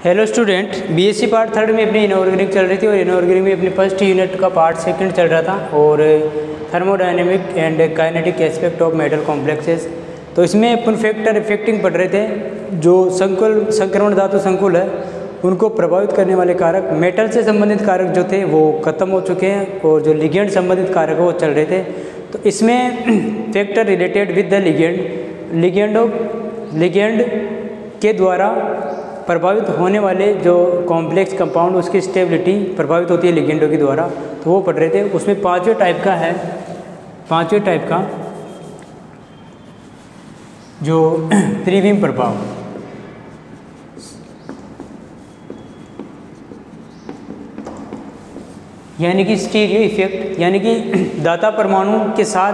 Hello student, BSc part third में अपनी inorganic चल रही थी और इनऑर्गेनिक में अपने फर्स्ट यूनिट का पार्ट सेकंड चल रहा था और thermodynamic and kinetic aspect of metal complexes. तो इसमें अपन फैक्टर इफेक्टिंग पढ़ रहे थे। जो संक्रमण धातु संकुल है उनको प्रभावित करने वाले कारक, मेटल से संबंधित कारक जो थे वो खत्म हो चुके हैं और जो लिगेंड संबंधित कारक वो चल रहे थे। तो इसमें factor related with the ligand के द्वारा प्रभावित होने वाले जो कॉम्प्लेक्स कंपाउंड उसकी स्टेबिलिटी प्रभावित होती है लिगेंडों के द्वारा, तो वो पढ़ रहे थे। उसमें पांचवें टाइप का जो त्रिविम प्रभाव, यानी कि स्टीरियो इफेक्ट, यानी कि दाता परमाणु के साथ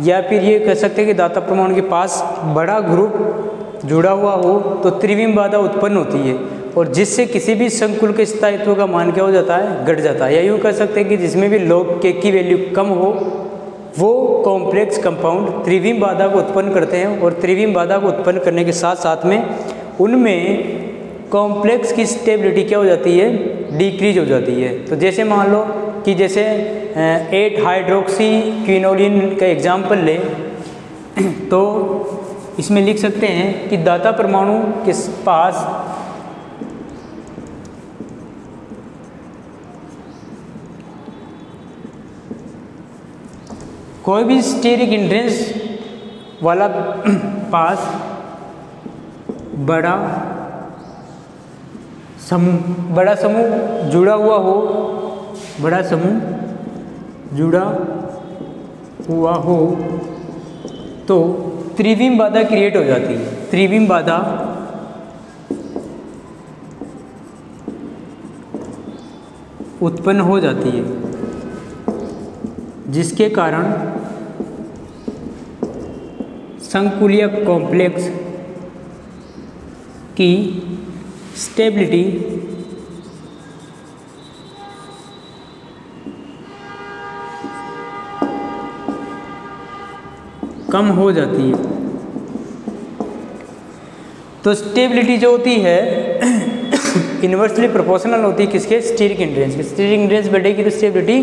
या फिर ये कह सकते हैं कि दाता परमाणु के पास बड़ा ग्रुप जुड़ा हुआ हो तो त्रिविम बाधा उत्पन्न होती है और जिससे किसी भी संकुल के स्थायित्व का मान क्या हो जाता है, घट जाता है। या यूँ कह सकते हैं कि जिसमें भी log k की वैल्यू कम हो वो कॉम्प्लेक्स कंपाउंड त्रिविम बाधा को उत्पन्न करते हैं और त्रिविम बाधा को उत्पन्न करने के साथ साथ में उनमें कॉम्प्लेक्स की स्टेबिलिटी क्या हो जाती है, डिक्रीज हो जाती है। तो जैसे मान लो कि जैसे 8 हाइड्रोक्सी क्विनोलिन का एग्जाम्पल लें तो इसमें लिख सकते हैं कि दाता परमाणु के पास कोई भी स्टेरिक हिंड्रेंस वाला पास बड़ा समूह जुड़ा हुआ हो तो त्रिविम बाधा क्रिएट हो जाती है। त्रिविम बाधा उत्पन्न हो जाती है जिसके कारण संकुलीय कॉम्प्लेक्स की स्टेबिलिटी कम हो जाती है। तो स्टेबिलिटी जो होती है इन्वर्सली प्रोपोर्शनल होती है किसके, स्टीरिक हिंड्रेंस के। स्टीरिक हिंड्रेंस बढ़ेगी तो स्टेबिलिटी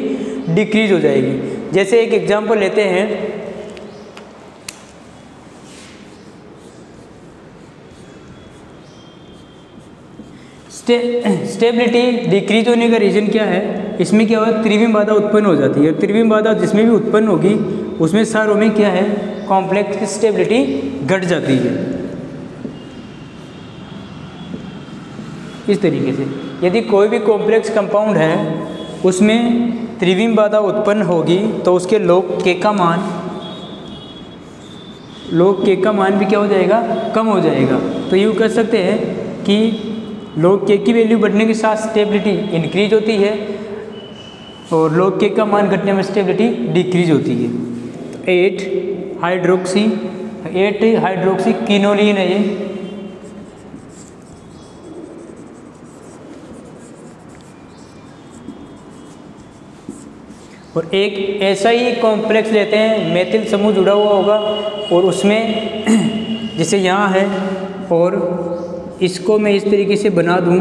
डिक्रीज हो जाएगी। जैसे एक एग्जांपल लेते हैं, स्टेबिलिटी डिक्रीज होने का रीजन क्या है, इसमें क्या होगा, त्रिविम बाधा उत्पन्न हो जाती है। त्रिविम बाधा जिसमें भी उत्पन्न होगी उसमें सारों में क्या है, कॉम्प्लेक्स की स्टेबिलिटी घट जाती है। इस तरीके से यदि कोई भी कॉम्प्लेक्स कंपाउंड है उसमें त्रिविम बाधा उत्पन्न होगी तो उसके log k का मान भी क्या हो जाएगा, कम हो जाएगा। तो यूँ कह सकते हैं कि log k की वैल्यू बढ़ने के साथ स्टेबिलिटी इंक्रीज होती है और log k का मान घटने में स्टेबिलिटी डिक्रीज होती है। 8 हाइड्रोक्सी क्विनोलिन है ये, और एक ऐसा ही कॉम्प्लेक्स लेते हैं, मेथिल समूह जुड़ा हुआ होगा और उसमें जैसे यहाँ है और इसको मैं इस तरीके से बना दूँ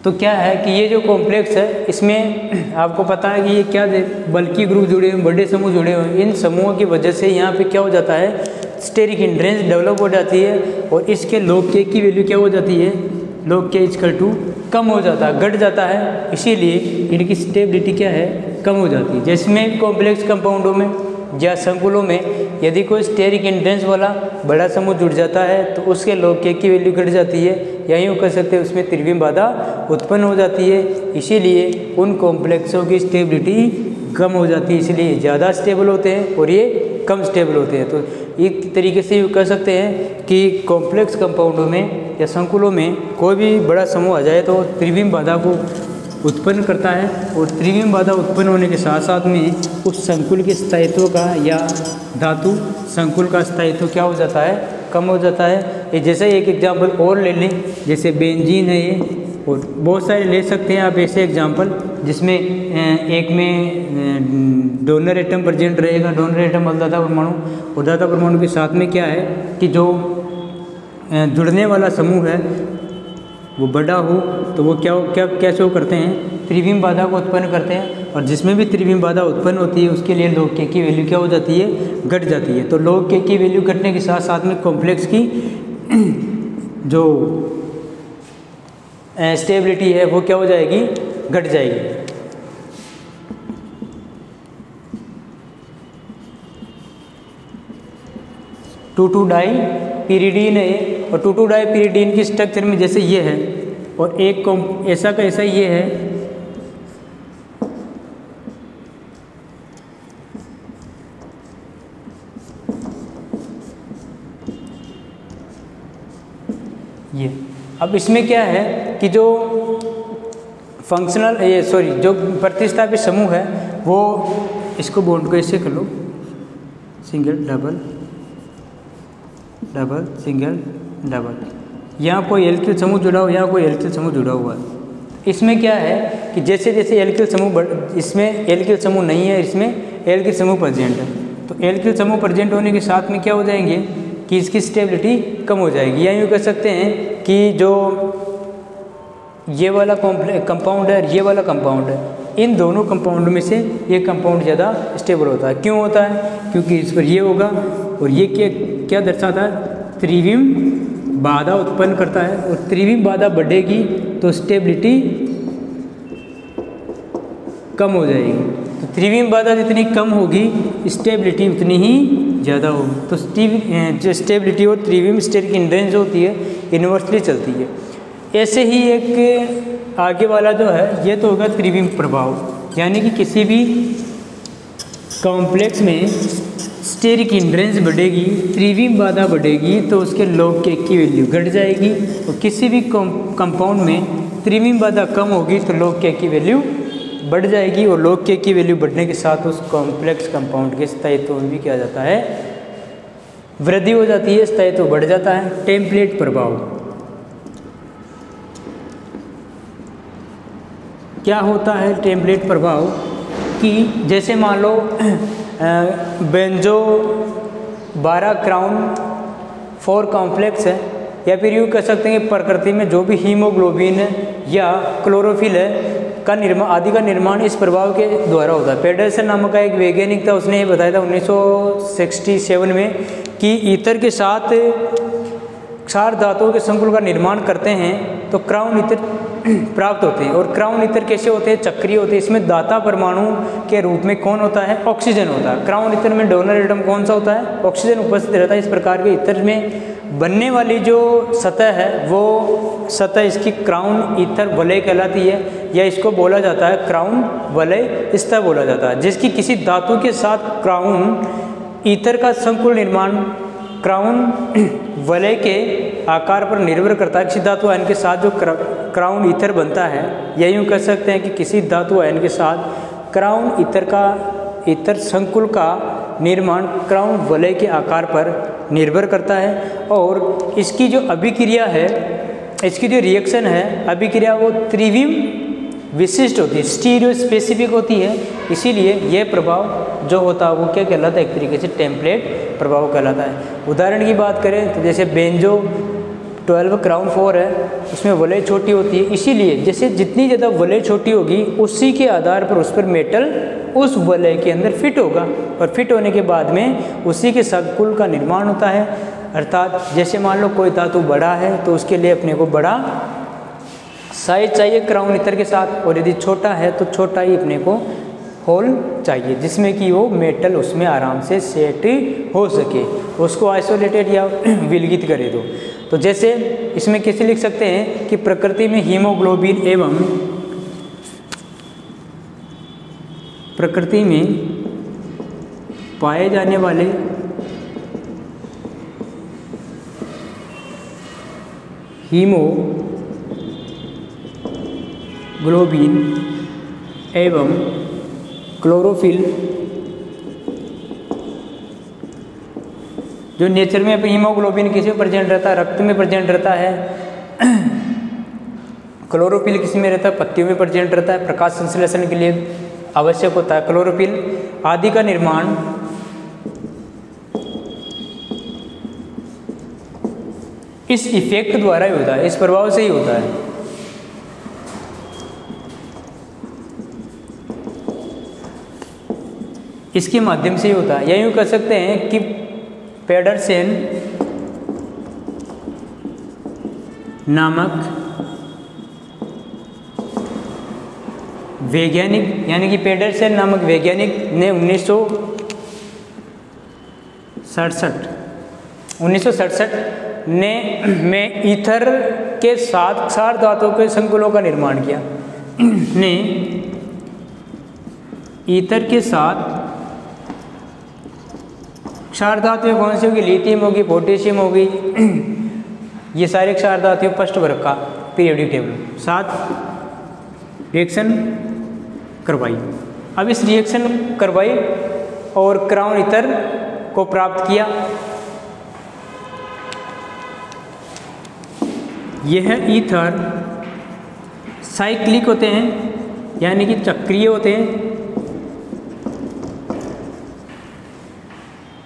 तो क्या है कि ये जो कॉम्प्लेक्स है इसमें आपको पता है कि ये क्या बल्कि ग्रुप जुड़े हुए, बड़े समूह जुड़े हुए, इन समूहों की वजह से यहाँ पे क्या हो जाता है, स्टेरिक हिंड्रेंस डेवलप हो जाती है और इसके log k की वैल्यू क्या हो जाती है, log k = कम हो जाता है, घट जाता है। इसीलिए इनकी स्टेबिलिटी क्या है, कम हो जाती है। जिसमें कॉम्प्लेक्स कंपाउंडों में या संकुलों में यदि कोई स्टेरिक हिंड्रेंस वाला बड़ा समूह जुड़ जाता है तो उसके log k की वैल्यू घट जाती है, या यूँ कह सकते हैं उसमें त्रिविम बाधा उत्पन्न हो जाती है। इसीलिए उन कॉम्प्लेक्सों की स्टेबिलिटी कम हो जाती है, इसलिए ज़्यादा स्टेबल होते हैं और ये कम स्टेबल होते हैं। तो एक तरीके से यूँ कह सकते हैं कि कॉम्प्लेक्स कंपाउंडों में या संकुलों में कोई भी बड़ा समूह आ जाए तो त्रिविम बाधा को उत्पन्न करता है और त्रिविम बाधा उत्पन्न होने के साथ साथ में उस संकुल के स्थायित्व का या धातु संकुल का स्थायित्व क्या हो जाता है, कम हो जाता है। ये जैसे एक एग्जांपल और ले लें, जैसे बेंजीन है ये, और बहुत सारे ले सकते हैं आप ऐसे एग्जांपल, जिसमें एक में डोनर एटम प्रेजेंट रहेगा। डोनर एटम अलदाता परमाणु, उदाता परमाणु के साथ में क्या है कि जो जुड़ने वाला समूह है वो बड़ा हो तो वो क्या शो करते हैं, त्रिविम बाधा को उत्पन्न करते हैं। और जिसमें भी त्रिविम बाधा उत्पन्न होती है उसके लिए log k की वैल्यू क्या हो जाती है, घट जाती है। तो log k की वैल्यू घटने के साथ साथ में कॉम्प्लेक्स की जो स्टेबिलिटी है वो क्या हो जाएगी, घट जाएगी। 2,2-डाई पीरिडीन है ये, और 2,2-डाई पीरिडीन की स्ट्रक्चर में जैसे ये है, और एक ऐसा का ऐसा ये है, ये। अब इसमें क्या है कि जो फंक्शनल जो प्रतिस्थापित समूह है वो, इसको बॉन्ड को ऐसे कर लो, single double double single double, यहाँ कोई एल्किल समूह जुड़ा हुआ, यहाँ कोई एल्किल समूह जुड़ा हुआ है। इसमें क्या है कि जैसे जैसे एल्किल समूह इसमें एल्किल समूह नहीं है, इसमें एल्किल समूह प्रेजेंट है, तो एल्किल समूह प्रेजेंट होने के साथ में क्या हो जाएंगे कि इसकी स्टेबिलिटी कम हो जाएगी। या यूँ कह सकते हैं कि जो ये वाला कंपाउंड है, ये वाला कंपाउंड है, इन दोनों कंपाउंड में से ये कंपाउंड ज़्यादा स्टेबल होता है। क्यों होता है, क्योंकि इस पर ये होगा और ये क्या दर्शाता है, त्रिविम बाधा उत्पन्न करता है, और त्रिविम बाधा बढ़ेगी तो स्टेबिलिटी कम हो जाएगी। तो त्रिविम बाधा जितनी कम होगी स्टेबिलिटी उतनी ही ज़्यादा होगी। तो जो स्टेबिलिटी और त्रिविम स्टेरिक हिंड्रेंस होती है इन्वर्सली चलती है। ऐसे ही एक आगे वाला जो है ये तो होगा त्रिविम प्रभाव, यानी कि किसी भी कॉम्प्लेक्स में स्टेरिक हिंड्रेंस बढ़ेगी, त्रिविम बाधा बढ़ेगी तो उसके log k की वैल्यू घट जाएगी, और किसी भी कंपाउंड में त्रिविम बाधा कम होगी तो log k की वैल्यू बढ़ जाएगी, और log k की वैल्यू बढ़ने के साथ उस कॉम्प्लेक्स कंपाउंड के स्थायित्व में भी क्या जाता है, वृद्धि हो जाती है, स्थायित्व बढ़ जाता है। टेम्पलेट प्रभाव क्या होता है, टेम्पलेट प्रभाव कि जैसे मान लो बेंजो 12 क्राउन 4 कॉम्प्लेक्स है, या फिर यूँ कह सकते हैं कि प्रकृति में जो भी हीमोग्लोबिन या क्लोरोफिल है का निर्माण आदि का निर्माण इस प्रभाव के द्वारा होता है। पेडरसन नामक का एक वैज्ञानिक था, उसने ये बताया था 1967 में कि ईथर के साथ क्षार धातुओं के संकुल का निर्माण करते हैं तो क्राउन ईथर प्राप्त होते हैं। और क्राउन ईथर कैसे होते हैं, चक्रीय होते हैं। इसमें दाता परमाणु के रूप में कौन होता है, ऑक्सीजन होता है। क्राउन ईथर में डोनर एटम कौन सा होता है, ऑक्सीजन उपस्थित रहता है। इस प्रकार के ईथर में बनने वाली जो सतह है वो सतह इसकी क्राउन ईथर वलय कहलाती है, या इसको बोला जाता है क्राउन वलय स्तर बोला जाता है, जिसकी किसी धातु के साथ क्राउन ईथर का संकुल निर्माण क्राउन वलय के आकार पर निर्भर करता है। किसी धातु आयन के साथ जो क्राउन ईथर बनता है, या यूँ कह सकते हैं कि किसी धातु आयन के साथ क्राउन ईथर संकुल का निर्माण क्राउन वलय के आकार पर निर्भर करता है। और इसकी जो अभिक्रिया है, इसकी जो रिएक्शन है अभिक्रिया, वो त्रिविम विशिष्ट होती है, स्टीरियो स्पेसिफिक होती है। इसीलिए यह प्रभाव जो होता है वो क्या कहलाता है, एक तरीके से टेम्पलेट प्रभाव कहलाता है। उदाहरण की बात करें तो जैसे बेंजो 12 क्राउन 4 है, उसमें वलय छोटी होती है, इसीलिए जैसे जितनी ज़्यादा वलय छोटी होगी उसी के आधार पर उस पर मेटल उस वलय के अंदर फिट होगा, और फिट होने के बाद में उसी के संकुल का निर्माण होता है। अर्थात जैसे मान लो कोई धातु बड़ा है तो उसके लिए अपने को बड़ा साइज चाहिए क्राउन ईथर के साथ, और यदि छोटा है तो छोटा ही अपने को होल चाहिए जिसमें कि वो मेटल उसमें आराम से सेट हो सके, उसको आइसोलेटेड या विलगित करे दो। तो जैसे इसमें कैसे लिख सकते हैं कि प्रकृति में हीमोग्लोबिन एवं प्रकृति में पाए जाने वाले हीमोग्लोबिन एवं क्लोरोफिल जो नेचर में हीमोग्लोबिन किस में प्रेजेंट रहता है, रक्त में प्रेजेंट रहता है। क्लोरोफिल किस में रहता है, पत्तियों में प्रेजेंट रहता है, प्रकाश संश्लेषण के लिए आवश्यक होता है क्लोरोफिल आदि का निर्माण इस इफेक्ट द्वारा ही होता है, इस प्रभाव से ही होता है। इसके माध्यम से ही होता है, या यूँ कह सकते हैं कि पेडरसन नामक वैज्ञानिक, यानी कि पेडरसन नामक वैज्ञानिक ने 1967 में ईथर के साथ क्षार धातुओं के संकुलों का निर्माण किया। ने ईथर के साथ क्षार धातुएं कौन सी होगी, लिथियम होगी, पोटेशियम होगी, ये सारे क्षार धातुएं फर्स्ट वर्ग का पीरियोडिक टेबल साथ रिएक्शन करवाई। अब इस रिएक्शन करवाई और क्राउन ईथर को प्राप्त किया। यह ईथर साइक्लिक होते हैं, यानी कि चक्रीय होते हैं।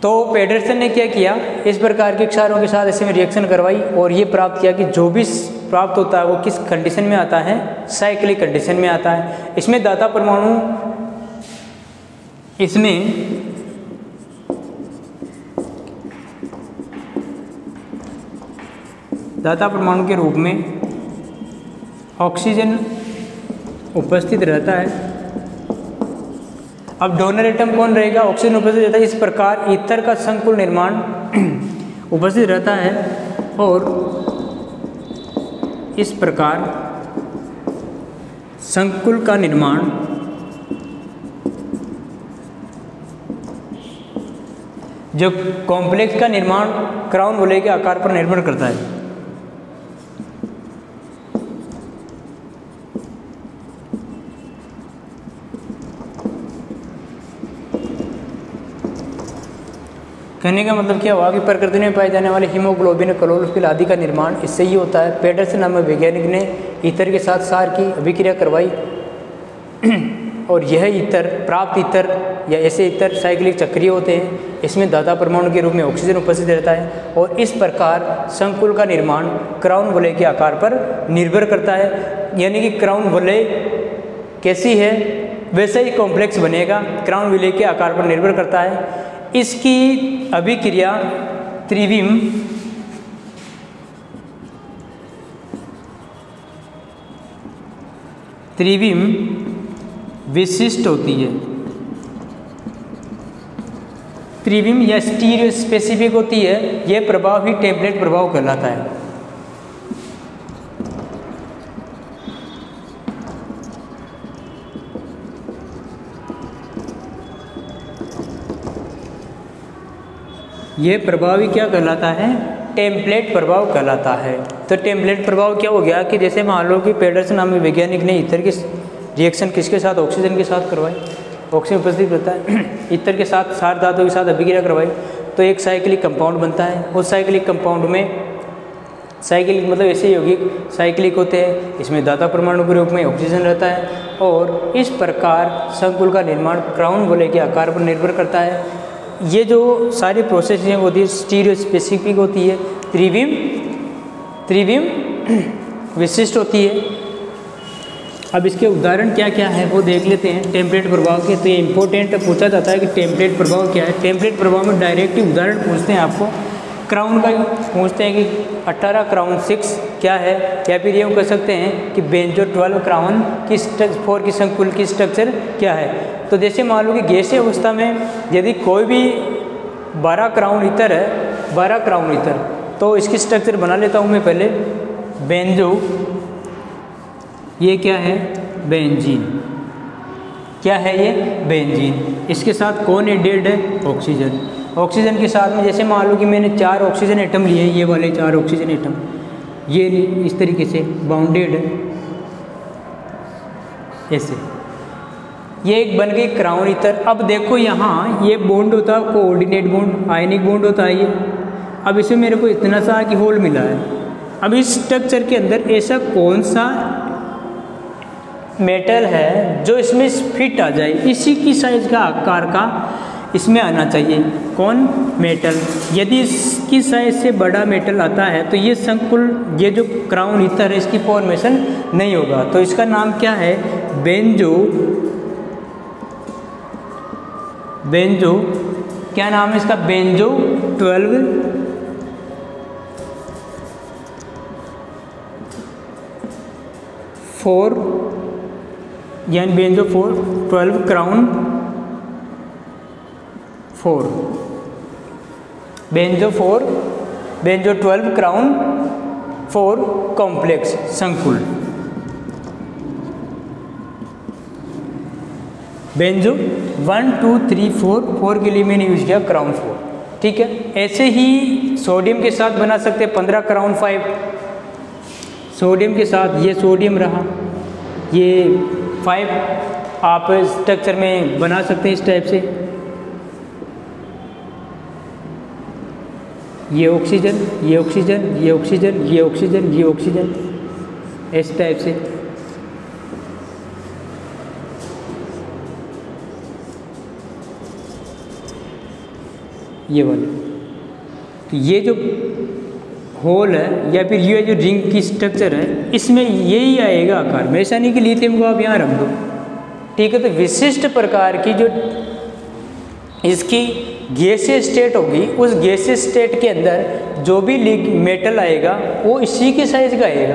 तो पेडरसन ने क्या किया, इस प्रकार के क्षारों के साथ ऐसे में रिएक्शन करवाई और ये प्राप्त किया कि जो भी प्राप्त होता है वो किस कंडीशन में आता है, साइक्लिक कंडीशन में आता है। इसमें दाता परमाणु के रूप में ऑक्सीजन उपस्थित रहता है। अब डोनर एटम कौन रहेगा, ऑक्सीजन उपस्थित रहता है। इस प्रकार ईथर का संकुल निर्माण उपस्थित रहता है और इस प्रकार संकुल का निर्माण जो कॉम्प्लेक्स का निर्माण क्राउन वलय के आकार पर निर्भर करता है। कहने का मतलब क्या हुआ कि प्रकृति में पाए जाने वाले हीमोग्लोबिन, क्लोरोफिल आदि का निर्माण इससे ही होता है। पेडरसन नामक वैज्ञानिक ने ईथर के साथ क्षार की अभिक्रिया करवाई और यह ईथर, प्राप्त ईथर या ऐसे ईथर साइक्लिक चक्रीय होते हैं। इसमें दाता परमाणु के रूप में ऑक्सीजन उपस्थित रहता है और इस प्रकार संकुल का निर्माण क्राउन वलय के आकार पर निर्भर करता है। यानी कि क्राउन वलय कैसी है वैसा ही कॉम्प्लेक्स बनेगा, क्राउन वलय के आकार पर निर्भर करता है। इसकी अभिक्रिया त्रिविम विशिष्ट होती है। त्रिविम या स्टीरियो स्पेसिफिक होती है। यह प्रभाव ही टेम्पलेट प्रभाव कहलाता है। यह प्रभाव ही क्या कहलाता है, टेम्पलेट प्रभाव कहलाता है। तो टेम्पलेट प्रभाव क्या हो गया कि जैसे मान लो कि पेडरसन नामक वैज्ञानिक ने ईथर की रिएक्शन किसके साथ, ऑक्सीजन के साथ करवाई, ऑक्सीजन उपस्थित रहता है, ईथर के साथ क्षार धातु के साथ अभिक्रिया करवाई तो एक साइक्लिक कंपाउंड बनता है। उस साइक्लिक कंपाउंड में साइक्लिक मतलब ऐसे यौगिक साइक्लिक होते हैं, इसमें दाता परमाणु के रूप में ऑक्सीजन रहता है और इस प्रकार संकुल का निर्माण क्राउन वलय के आकार पर निर्भर करता है। ये जो सारी प्रोसेस हैं वो स्टीरियो स्पेसिफिक होती है, त्रिविम विशिष्ट होती है। अब इसके उदाहरण क्या क्या है वो देख लेते हैं टेम्पलेट प्रभाव के। तो ये इंपॉर्टेंट पूछा जाता है कि टेम्पलेट प्रभाव क्या है। टेम्पलेट प्रभाव में डायरेक्ट उदाहरण पूछते हैं आपको, क्राउन का पूछते हैं कि 18 क्राउन 6 क्या है, या फिर ये कह सकते हैं कि बेंजो 12 क्राउन की 4 की संकुल की स्ट्रक्चर क्या है। तो जैसे मान लो कि गैसीय अवस्था में यदि कोई भी 12 क्राउन ईथर है, 12 क्राउन ईथर, तो इसकी स्ट्रक्चर बना लेता हूँ मैं पहले। बेंजो, ये क्या है, बेंजीन। क्या है ये, बेंजीन। इसके साथ कौन एडेड है, ऑक्सीजन। ऑक्सीजन के साथ में जैसे मान लो कि मैंने 4 ऑक्सीजन एटम लिए, ये वाले 4 ऑक्सीजन एटम, ये इस तरीके से बाउंडेड है ऐसे, ये एक बन गई क्राउन ईथर। अब देखो यहाँ ये बॉन्ड होता है कोऑर्डिनेट बॉन्ड, आयनिक बॉन्ड होता है ये, अब इसमें मेरे को इतना सा कि होल मिला है। अब इस स्ट्रक्चर के अंदर ऐसा कौन सा मेटल है जो इसमें फिट आ जाए, इसी की साइज का आकार का इसमें आना चाहिए। कौन? मेटल। यदि इसकी साइज से बड़ा मेटल आता है तो ये संकुल, ये जो क्राउन ईथर है इसकी फॉर्मेशन नहीं होगा। तो इसका नाम क्या है? बेंजो क्या नाम है इसका? बेंजो 12 यानी benzo 12 crown 4, benzo 12 crown 4 complex संकुल। बेंजो 1 2 3 4 के लिए मैंने यूज किया क्राउन 4, ठीक है। ऐसे ही सोडियम के साथ बना सकते हैं 15 क्राउन 5। सोडियम के साथ ये सोडियम रहा, ये 5 आप स्ट्रक्चर में बना सकते हैं इस टाइप से। ये ऑक्सीजन, ये ऑक्सीजन, ये ऑक्सीजन, ये ऑक्सीजन, ये ऑक्सीजन, इस टाइप से। ये वाले, तो ये जो होल है या फिर ये जो रिंग की स्ट्रक्चर है इसमें यही आएगा आकार में। ऐसा नहीं कि लिथियम को आप यहाँ रख दो, ठीक है। तो विशिष्ट प्रकार की जो इसकी गैसीय स्टेट होगी, उस गैसीय स्टेट के अंदर जो भी मेटल आएगा वो इसी के साइज का आएगा।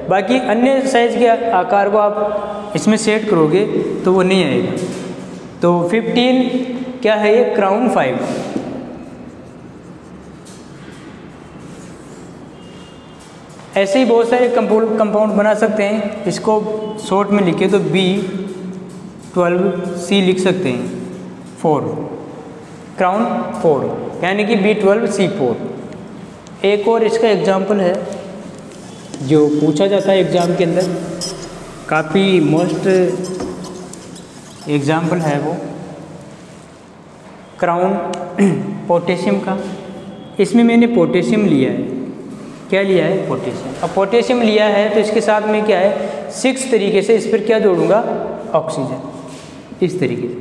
बाकी अन्य साइज के आकार को आप इसमें सेट करोगे तो वो नहीं आएगा। तो 15 क्या है? ये क्राउन 5। ऐसे ही बहुत सारे कंपाउंड बना सकते हैं। इसको शॉर्ट में लिखे तो B12C लिख सकते हैं, 4 क्राउन 4 यानी कि B12C4। एक और इसका एग्जाम्पल है जो पूछा जाता है एग्ज़ाम के अंदर, काफ़ी मोस्ट एग्जाम्पल है वो क्राउन पोटेशियम का। इसमें मैंने पोटेशियम लिया है। क्या लिया है? पोटेशियम। अब पोटेशियम लिया है तो इसके साथ में क्या है, 6 तरीके से इस पर क्या जोड़ूंगा? ऑक्सीजन, इस तरीके से।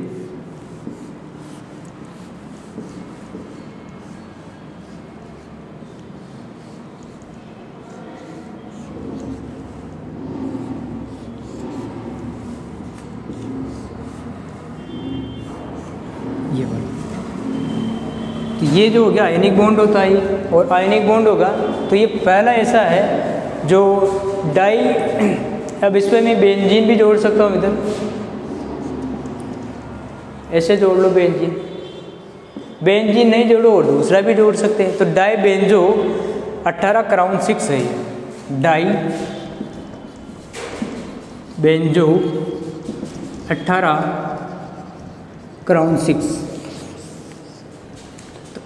ये वाला, तो ये जो हो गया आयनिक बॉन्ड होता है, और आयनिक बॉन्ड होगा तो ये पहला ऐसा है जो डाई। अब इस पर मैं बेंजीन भी जोड़ सकता हूँ, इधर ऐसे जोड़ लो बेंजीन। बेंजीन नहीं जोड़ो और दूसरा भी जोड़ सकते हैं। तो डाई बेंजो 18 क्राउन 6 है ये। Dibenzo 18 crown 6।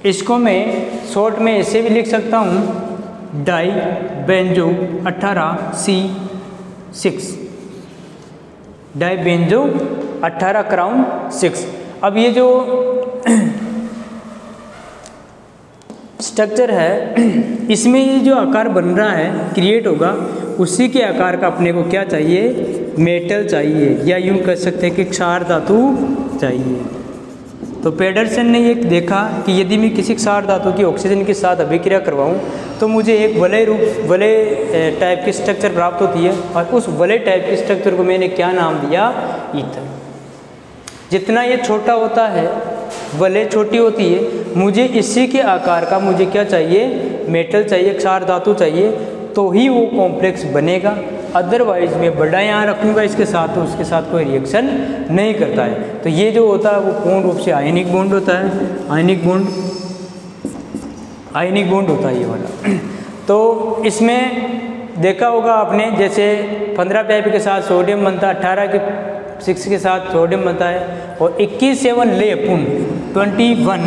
इसको मैं शॉर्ट में ऐसे भी लिख सकता हूँ, dibenzo 18C6, dibenzo 18 crown 6। अब ये जो स्ट्रक्चर है इसमें ये जो आकार बन रहा है, क्रिएट होगा, उसी के आकार का अपने को क्या चाहिए? मेटल चाहिए, या यूँ कह सकते हैं कि क्षार धातु चाहिए। तो पेडरसन ने ये देखा कि यदि मैं किसी क्षार धातु की ऑक्सीजन के साथ अभिक्रिया करवाऊं तो मुझे एक वलय टाइप की स्ट्रक्चर प्राप्त होती है, और उस वलय टाइप की स्ट्रक्चर को मैंने क्या नाम दिया? ईथर। जितना ये छोटा होता है, वलय छोटी होती है, मुझे इसी के आकार का मुझे क्या चाहिए? मेटल चाहिए, क्षार धातु चाहिए, तो ही वो कॉम्प्लेक्स बनेगा। अदरवाइज मैं बड़ा यहाँ रखूँगा इसके साथ तो उसके साथ कोई रिएक्शन नहीं करता है। तो ये जो होता है वो पूर्ण रूप से आयनिक बॉन्ड होता है। आयनिक बॉन्ड होता है ये वाला। तो इसमें देखा होगा आपने, जैसे 15 पाइप के साथ सोडियम बनता है, 18 के 6 के साथ सोडियम बनता है, और 21 7 ले अपुन 21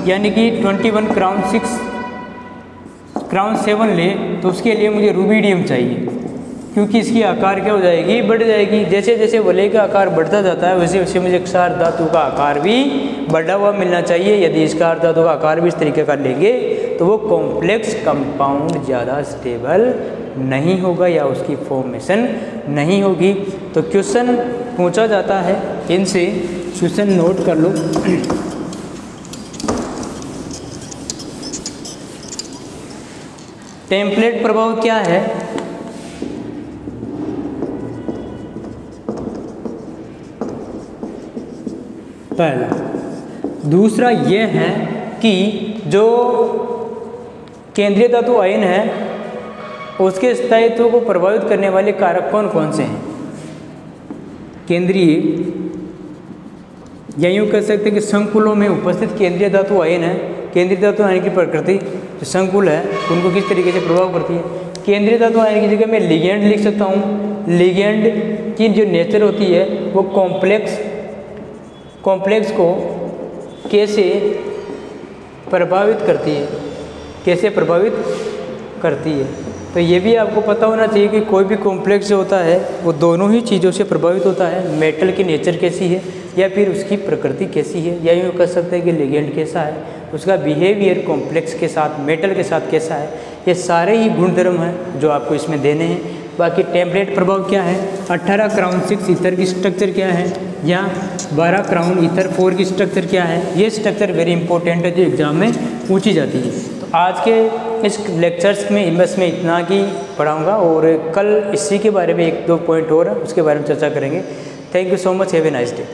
यानी कि 21 क्राउन 7 ले, तो उसके लिए मुझे रुबिडियम चाहिए। क्योंकि इसकी आकार क्या हो जाएगी, बढ़ जाएगी। जैसे जैसे वलय का आकार बढ़ता जाता है वैसे वैसे मुझे क्षार धातु का आकार भी बढ़ा हुआ मिलना चाहिए। यदि इस क्षार धातु का आकार भी इस तरीके का लेंगे तो वो कॉम्प्लेक्स कंपाउंड ज़्यादा स्टेबल नहीं होगा या उसकी फॉर्मेशन नहीं होगी। तो क्वेश्चन पूछा जाता है इनसे, क्वेश्चन नोट कर लो। टेम्पलेट प्रभाव क्या है? पहला। दूसरा यह है कि जो केंद्रीय धातु आयन है उसके स्थायित्व को प्रभावित करने वाले कारक कौन कौन से हैं? केंद्रीय, या यूँ कह सकते हैं कि संकुलों में उपस्थित केंद्रीय धातु आयन है। केंद्रीय धातु आयन की प्रकृति जो संकुल है उनको किस तरीके से प्रभाव करती है? केंद्रीय धातु आयन की जगह मैं लिगेंड लिख सकता हूँ। लिगेंड की जो नेचर होती है वो कॉम्प्लेक्स को कैसे प्रभावित करती है, कैसे प्रभावित करती है। तो ये भी आपको पता होना चाहिए कि कोई भी कॉम्प्लेक्स जो होता है वो दोनों ही चीज़ों से प्रभावित होता है। मेटल की नेचर कैसी है या फिर उसकी प्रकृति कैसी है, या यूँ कह सकते हैं कि लिगेंड कैसा है, उसका बिहेवियर कॉम्प्लेक्स के साथ, मेटल के साथ कैसा है। ये सारे ही गुणधर्म हैं जो आपको इसमें देने हैं। बाकी टेम्पलेट प्रभाव क्या है? 18 क्राउन 6 ईथर की स्ट्रक्चर क्या है, या 12 क्राउन ईथर 4 की स्ट्रक्चर क्या है। ये स्ट्रक्चर वेरी इंपॉर्टेंट है जो एग्जाम में पूछी जाती है। तो आज के इस लेक्चर्स में बस मैं इतना ही पढ़ाऊँगा और कल इसी के बारे में 1-2 पॉइंट और उसके बारे में चर्चा करेंगे। Thank you so much, have a nice day.